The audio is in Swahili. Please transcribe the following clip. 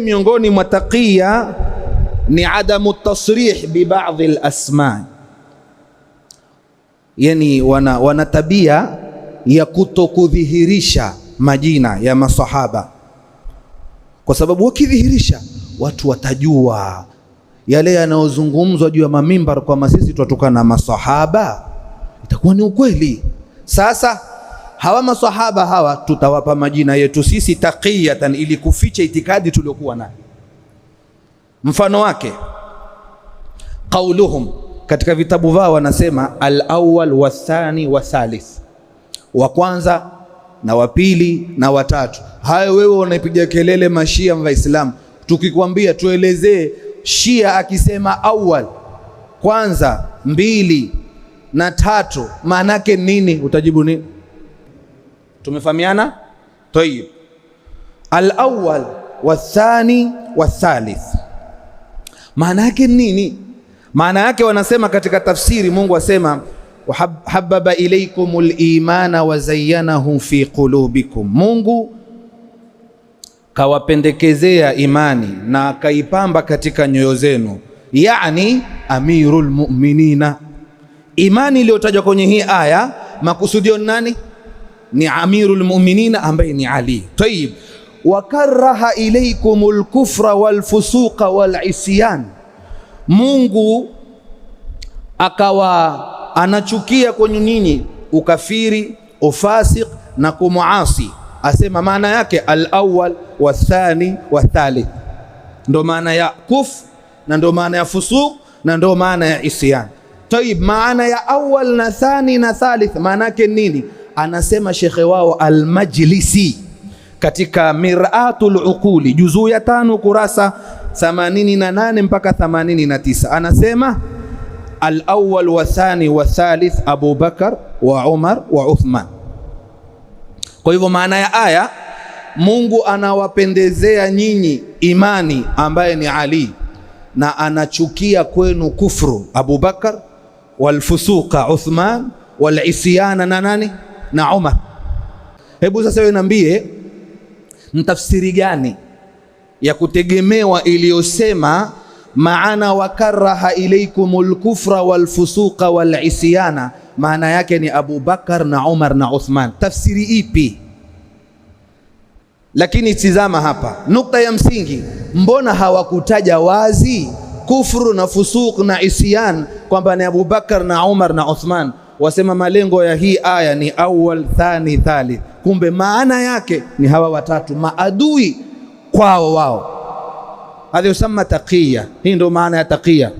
Miongoni mwa taqiya ni adamu tasrih bi baadhi al-asma, yani wana tabia ya kutokudhihirisha majina ya masahaba, kwa sababu wakidhihirisha watu watajua yale yanayozungumzwa juu ya mamimbar kwa sisi tutokana na masahaba, itakuwa ni ukweli. Sasa hawa masahaba hawa tutawapa majina yetu sisi taqiyatan, ili kuficha itikadi tuliokuwa nayo. Mfano wake qauluhum, katika vitabu vao wanasema al-awwal wa thani wa thalith, wa kwanza na wa pili na wa tatu. Hayo wewe unapiga kelele mashia waislamu, tukikwambia tuelezee Shia akisema awwal, kwanza, mbili na tatu, maana yake nini? Utajibu nini? Tumefahamiana? Tayib. Al-awwal wa thani wa thalith, maana yake nini? Maana yake wanasema katika tafsiri, Mungu asema hababa ilaykumul imana wa zayyanahu fi qulubikum, Mungu kawapendekezea imani na akaipamba katika nyoyo zenu, yani amirul mu'minina. Imani iliyotajwa kwenye hii aya makusudio nani? Ni amirul mu'minina ambaye ni Ali. Tayib. Wakaraha ilaykumul kufra wal fusuqa wal isyan, Mungu akawa anachukia kwenye nini? Ukafiri, ufasiq na kumuasi. Asema maana yake al-awwal wa thani wa thalith, ndo maana ya kuf na ndo maana ya fusuq na ndo maana ya isyan. Tayib, maana ya awwal na thani na thalith maana yake nini? Anasema shekhe wao al-Majlisi katika Mir'atul Uquli juzuu ya 5 kurasa 88 mpaka 89, anasema al-awwal wa thani wa thalith Abu Bakar wa Umar wa Uthman. Kwa hivyo maana ya aya, Mungu anawapendezea nyinyi imani ambaye ni Ali, na anachukia kwenu kufru Abu Bakar, wal fusuqa Uthman, wal isyana na nani? Na Umar. Hebu sasa wewe niambie, mtafsiri gani ya kutegemewa iliyosema maana wakaraha ilaykumul kufra wal fusuqa wal isyana, maana yake ni Abu Bakar na Umar na Uthman? Tafsiri ipi? Lakini tizama hapa nukta ya msingi, mbona hawakutaja wazi kufru na fusuq na isyan kwamba ni Abu Bakar na Umar na Uthman? Wasema malengo ya hii aya ni awwal, thani, thalith, kumbe maana yake ni hawa watatu maadui kwao wao. Hadhi usamma taqiya, hii ndo maana ya taqiya.